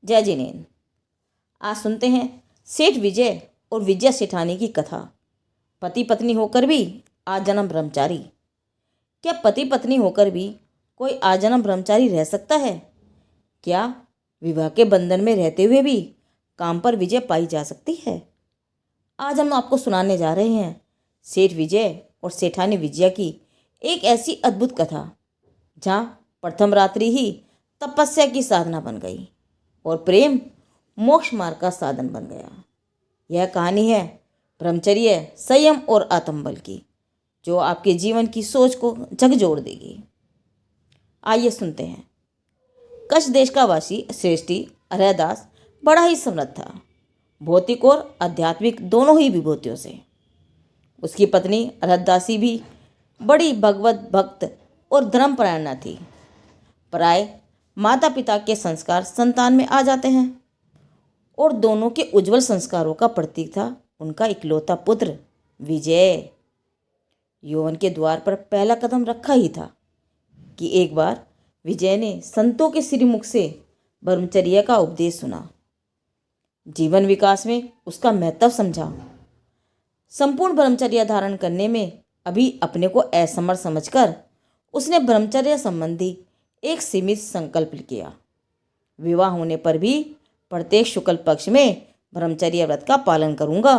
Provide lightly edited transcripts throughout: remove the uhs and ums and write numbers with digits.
जय जिनेन्द्र। आज सुनते हैं सेठ विजय और विजया सेठानी की कथा। पति पत्नी होकर भी आजन्म ब्रह्मचारी। क्या पति पत्नी होकर भी कोई आजन्म ब्रह्मचारी रह सकता है? क्या विवाह के बंधन में रहते हुए भी काम पर विजय पाई जा सकती है? आज हम आपको सुनाने जा रहे हैं सेठ विजय और सेठानी विजया की एक ऐसी अद्भुत कथा, जहाँ प्रथम रात्रि ही तपस्या की साधना बन गई और प्रेम मोक्ष मार्ग का साधन बन गया। यह कहानी है ब्रह्मचर्य, संयम और आत्मबल की, जो आपके जीवन की सोच को झकझोर देगी। आइए सुनते हैं। कच्छ देश का वासी श्रेष्ठी अरहदास बड़ा ही समृद्ध था, भौतिक और आध्यात्मिक दोनों ही विभूतियों से। उसकी पत्नी अरहदासी भी बड़ी भगवत भक्त और धर्मपरायण थी। प्राय माता पिता के संस्कार संतान में आ जाते हैं, और दोनों के उज्जवल संस्कारों का प्रतीक था उनका इकलौता पुत्र विजय। यौवन के द्वार पर पहला कदम रखा ही था कि एक बार विजय ने संतों के श्रीमुख से ब्रह्मचर्य का उपदेश सुना। जीवन विकास में उसका महत्व समझा। संपूर्ण ब्रह्मचर्य धारण करने में अभी अपने को असमर्थ समझकर उसने ब्रह्मचर्य संबंधी एक सीमित संकल्प किया। विवाह होने पर भी प्रत्येक शुक्ल पक्ष में ब्रह्मचर्य व्रत का पालन करूंगा।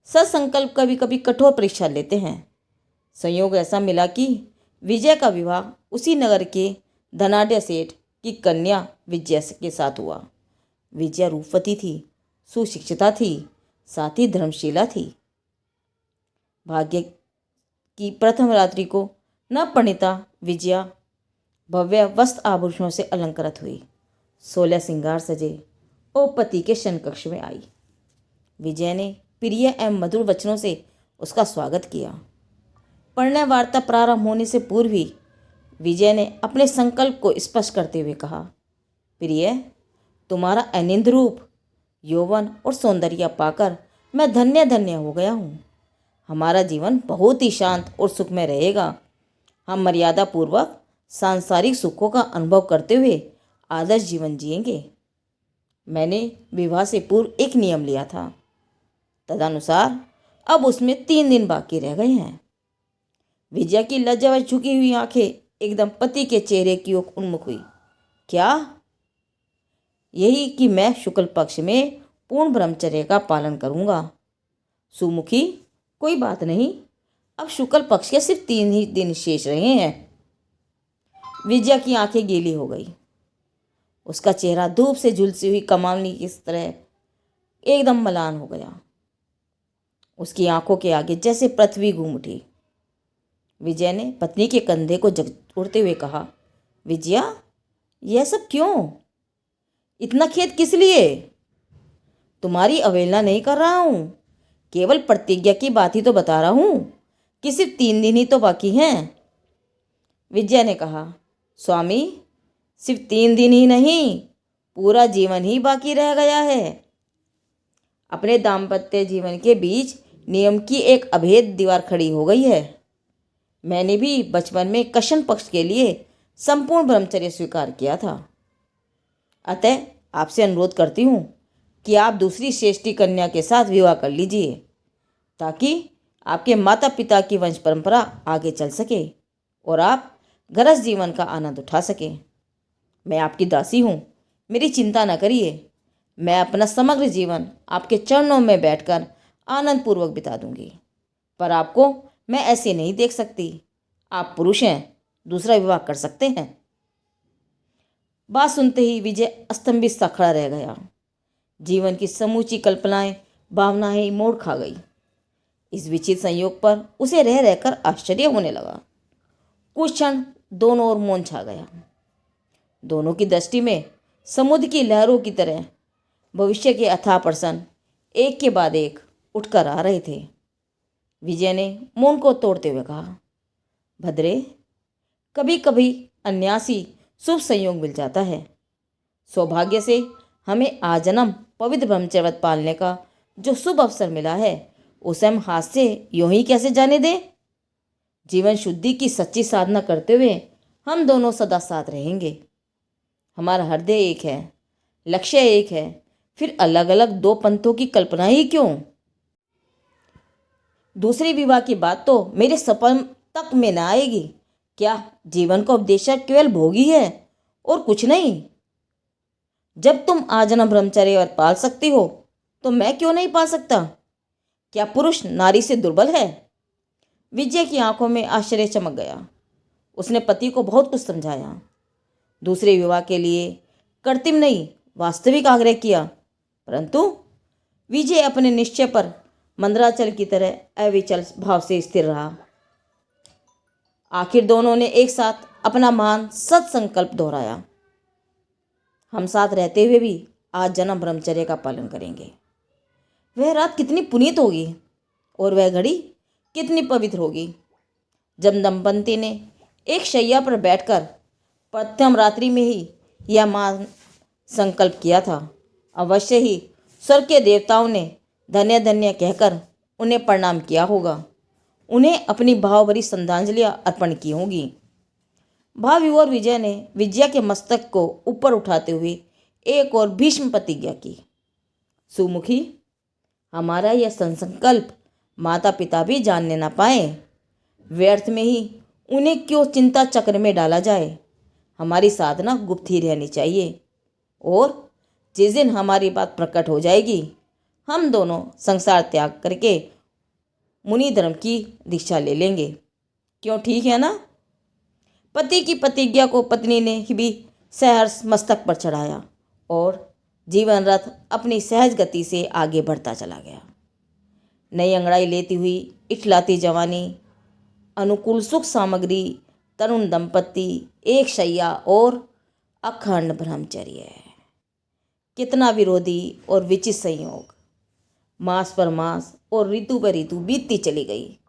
सत्संकल्प कभी कभी कठोर परीक्षा लेते हैं। संयोग ऐसा मिला कि विजय का विवाह उसी नगर के धनाढ्य सेठ की कन्या विजया के साथ हुआ। विजया रूपवती थी, सुशिक्षिता थी, साथ ही धर्मशीला थी। भाग्य की प्रथम रात्रि को नवपरिणीता विजया भव्य वस्त्र आभूषणों से अलंकृत हुई, 16 श्रृंगार सजे और पति के शन कक्ष में आई। विजय ने प्रिय एवं मधुर वचनों से उसका स्वागत किया। परिणय वार्ता प्रारंभ होने से पूर्व ही विजय ने अपने संकल्प को स्पष्ट करते हुए कहा, प्रिय, तुम्हारा अनिंद रूप, यौवन और सौंदर्य पाकर मैं धन्य धन्य हो गया हूँ। हमारा जीवन बहुत ही शांत और सुखमय रहेगा। हम मर्यादा पूर्वक सांसारिक सुखों का अनुभव करते हुए आदर्श जीवन जिएंगे। मैंने विवाह से पूर्व एक नियम लिया था, तदनुसार अब उसमें 3 दिन बाकी रह गए हैं। विजया की लज्जावश झुकी हुई आंखें एकदम पति के चेहरे की ओर उन्मुख हुई। क्या? यही कि मैं शुक्ल पक्ष में पूर्ण ब्रह्मचर्य का पालन करूंगा। सुमुखी, कोई बात नहीं, अब शुक्ल पक्ष के सिर्फ 3 ही दिन शेष रहे हैं। विजया की आंखें गीली हो गई। उसका चेहरा धूप से झुलसी हुई कमानी की तरह एकदम मलान हो गया। उसकी आंखों के आगे जैसे पृथ्वी घूम उठी। विजय ने पत्नी के कंधे को झकझोरते हुए कहा, विजया, यह सब क्यों? इतना खेद किस लिए? तुम्हारी अवहेलना नहीं कर रहा हूं, केवल प्रतिज्ञा की बात ही तो बता रहा हूं कि सिर्फ 3 दिन ही तो बाकी हैं। विजया ने कहा, स्वामी, सिर्फ 3 दिन ही नहीं, पूरा जीवन ही बाकी रह गया है। अपने दाम्पत्य जीवन के बीच नियम की एक अभेद दीवार खड़ी हो गई है। मैंने भी बचपन में कृष्ण पक्ष के लिए संपूर्ण ब्रह्मचर्य स्वीकार किया था। अतः आपसे अनुरोध करती हूँ कि आप दूसरी श्रेष्ठी कन्या के साथ विवाह कर लीजिए, ताकि आपके माता पिता की वंश परंपरा आगे चल सके और आप गृहस्थ जीवन का आनंद उठा सकें। मैं आपकी दासी हूँ, मेरी चिंता न करिए। मैं अपना समग्र जीवन आपके चरणों में बैठकर आनंद पूर्वक बिता दूंगी। पर आपको मैं ऐसे नहीं देख सकती। आप पुरुष हैं, दूसरा विवाह कर सकते हैं। बात सुनते ही विजय अस्तंभित सा खड़ा रह गया। जीवन की समूची कल्पनाएं, भावनाएं मोड़ खा गई। इस विचित्र संयोग पर उसे रह रहकर आश्चर्य होने लगा। कुछ क्षण दोनों ओर मौन छा गया। दोनों की दृष्टि में समुद्र की लहरों की तरह भविष्य के अथाह प्रश्न एक के बाद एक उठकर आ रहे थे। विजय ने मौन को तोड़ते हुए कहा, भद्रे, कभी कभी अन्यासी शुभ संयोग मिल जाता है। सौभाग्य से हमें आजन्म पवित्र ब्रह्मचर्य व्रत पालने का जो शुभ अवसर मिला है, उसे हम हाथ से यूं ही कैसे जाने दें? जीवन शुद्धि की सच्ची साधना करते हुए हम दोनों सदा साथ रहेंगे। हमारा हृदय एक है, लक्ष्य एक है, फिर अलग अलग दो पंथों की कल्पना ही क्यों? दूसरे विवाह की बात तो मेरे सपन तक में ना आएगी। क्या जीवन का उपदेशक केवल भोगी है और कुछ नहीं? जब तुम आजन्म ब्रह्मचर्य और पाल सकती हो तो मैं क्यों नहीं पाल सकता? क्या पुरुष नारी से दुर्बल है? विजय की आंखों में आश्चर्य चमक गया। उसने पति को बहुत कुछ समझाया, दूसरे विवाह के लिए कृत्रिम नहीं वास्तविक आग्रह किया, परंतु विजय अपने निश्चय पर मंदराचल की तरह अविचल भाव से स्थिर रहा। आखिर दोनों ने एक साथ अपना महान सत संकल्प दोहराया। हम साथ रहते हुए भी आज जन्म ब्रह्मचर्य का पालन करेंगे। वह रात कितनी पुनीत होगी और वह घड़ी कितनी पवित्र होगी जब दंपति ने एक शैया पर बैठकर प्रथम रात्रि में ही यह महान संकल्प किया था। अवश्य ही स्वर्ग के देवताओं ने धन्य धन्य कहकर उन्हें प्रणाम किया होगा, उन्हें अपनी भावभरी श्रद्धांजलियां अर्पण की होगी। भाविवर विजय ने विजया के मस्तक को ऊपर उठाते हुए एक और भीष्म प्रतिज्ञा की। सुमुखी, हमारा यह संकल्प माता पिता भी जानने ना पाए, व्यर्थ में ही उन्हें क्यों चिंता चक्र में डाला जाए। हमारी साधना गुप्त ही रहनी चाहिए और जिस दिन हमारी बात प्रकट हो जाएगी हम दोनों संसार त्याग करके मुनि धर्म की दीक्षा ले लेंगे। क्यों, ठीक है ना? पति की प्रतिज्ञा को पत्नी ने भी सहर्ष मस्तक पर चढ़ाया और जीवन रथ अपनी सहज गति से आगे बढ़ता चला गया। नई अंगड़ाई लेती हुई इठलाती जवानी, अनुकूल सुख सामग्री, तरुण दंपति, एक शैया और अखंड ब्रह्मचर्य। कितना विरोधी और विचित्र संयोग। मास पर मास और ऋतु पर ऋतु बीतती चली गई।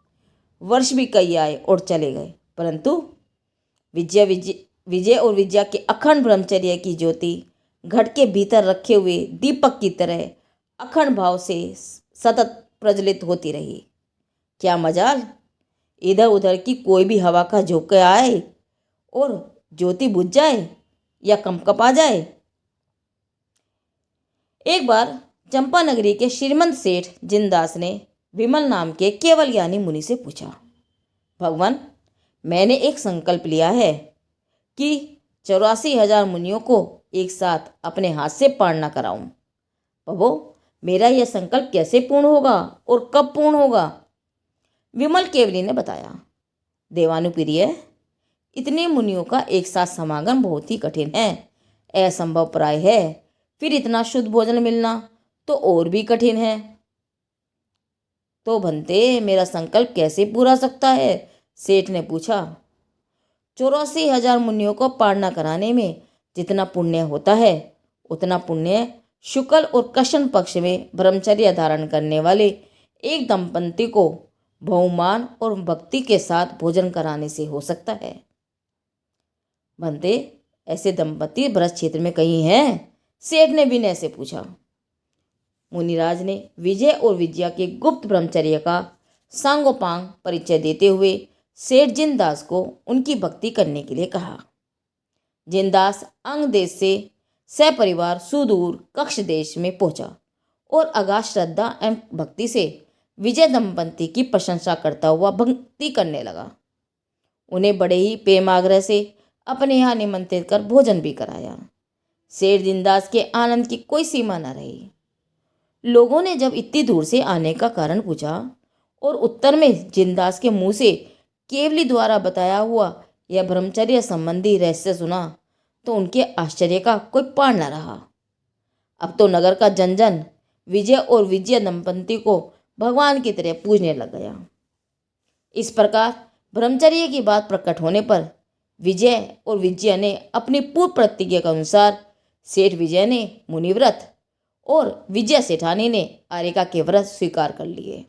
वर्ष भी कई आए और चले गए, परंतु विजय और विजया के अखंड ब्रह्मचर्य की ज्योति घट के भीतर रखे हुए दीपक की तरह अखंड भाव से सतत प्रज्वलित होती रही। क्या मजाल, इधर उधर की कोई भी हवा का झोंका आए और ज्योति बुझ जाए या कंपकपा जाए। एक बार चंपा नगरी के श्रीमंत सेठ जिनदास ने विमल नाम के केवल ज्ञानी मुनि से पूछा, भगवान, मैंने एक संकल्प लिया है कि 84,000 मुनियों को एक साथ अपने हाथ से पारणा कराऊं। प्रभु, मेरा यह संकल्प कैसे पूर्ण होगा और कब पूर्ण होगा? विमल केवली ने बताया, देवानुप्रिय, इतने मुनियों का एक साथ समागम बहुत ही कठिन है, असंभव प्राय है। फिर इतना शुद्ध भोजन मिलना तो और भी कठिन है। तो भंते, मेरा संकल्प कैसे पूरा सकता है? सेठ ने पूछा। 84,000 मुनियों को पारणा कराने में जितना पुण्य होता है उतना पुण्य शुक्ल और कृष्ण पक्ष में ब्रह्मचर्य धारण करने वाले एक दंपति को बहुमान और भक्ति के साथ भोजन कराने से हो सकता है। भंते, ऐसे दंपति ब्रज क्षेत्र में कहीं हैं? सेठ ने विनय से पूछा। मुनिराज ने विजय और विजया के गुप्त ब्रह्मचर्य का सांगोपांग परिचय देते हुए सेठ जिनदास को उनकी भक्ति करने के लिए कहा। जिनदास अंग देश से सपरिवार सुदूर कक्ष देश में पहुंचा और अगाध श्रद्धा एवं भक्ति से विजय दंपति की प्रशंसा करता हुआ भक्ति करने लगा। उन्हें बड़े ही प्रेमाग्रह से अपने यहाँ निमंत्रित कर भोजन भी कराया। सेठ जिनदास के आनंद की कोई सीमा न रही। लोगों ने जब इतनी दूर से आने का कारण पूछा और उत्तर में जिनदास के मुंह से केवली द्वारा बताया हुआ यह ब्रह्मचर्य संबंधी रहस्य सुना तो उनके आश्चर्य का कोई पार न रहा। अब तो नगर का जन जन विजय और विजया दंपति को भगवान की तरह पूजने लग गया। इस प्रकार ब्रह्मचर्य की बात प्रकट होने पर विजय और विजया ने अपनी पूर्व प्रतिज्ञा के अनुसार सेठ विजय ने मुनिव्रत और विजया सेठानी ने आर्यिका के व्रत स्वीकार कर लिए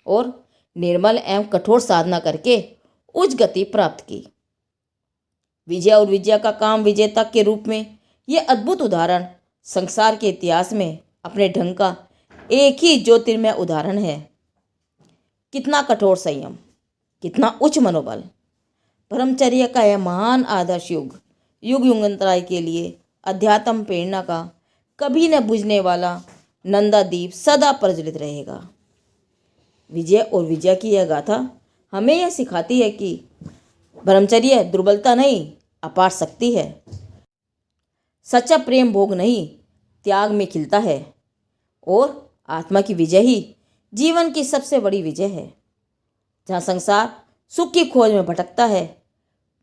और निर्मल एवं कठोर साधना करके उच्च गति प्राप्त की। विजय और विजया का काम विजेता के रूप में यह अद्भुत उदाहरण संसार के इतिहास में अपने ढंग का एक ही ज्योतिर्मय उदाहरण है। कितना कठोर संयम, कितना उच्च मनोबल। ब्रह्मचर्य का यह महान आदर्श युग युगांतराय के लिए अध्यात्म प्रेरणा का कभी न बुझने वाला नंदादीप सदा प्रज्वलित रहेगा। विजय और विजया की यह गाथा हमें यह सिखाती है कि ब्रह्मचर्य दुर्बलता नहीं, अपार शक्ति है। सच्चा प्रेम भोग नहीं, त्याग में खिलता है और आत्मा की विजय ही जीवन की सबसे बड़ी विजय है। जहाँ संसार सुख की खोज में भटकता है,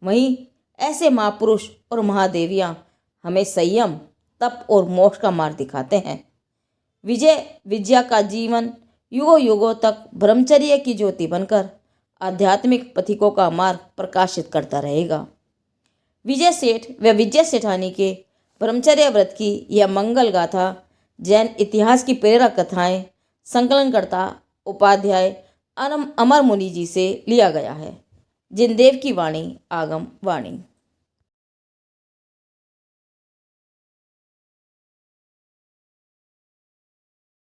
वहीं ऐसे महापुरुष और महादेवियाँ हमें संयम, तप और मोक्ष का मार्ग दिखाते हैं। विजय विजया का जीवन युगों युगों तक ब्रह्मचर्य की ज्योति बनकर आध्यात्मिक पथिकों का मार्ग प्रकाशित करता रहेगा। विजय सेठ व विजय सेठानी के ब्रह्मचर्य व्रत की यह मंगल गाथा जैन इतिहास की प्रेरक कथाएं संकलनकर्ता उपाध्याय अमर मुनि जी से लिया गया है। जिनदेव की वाणी आगम वाणी।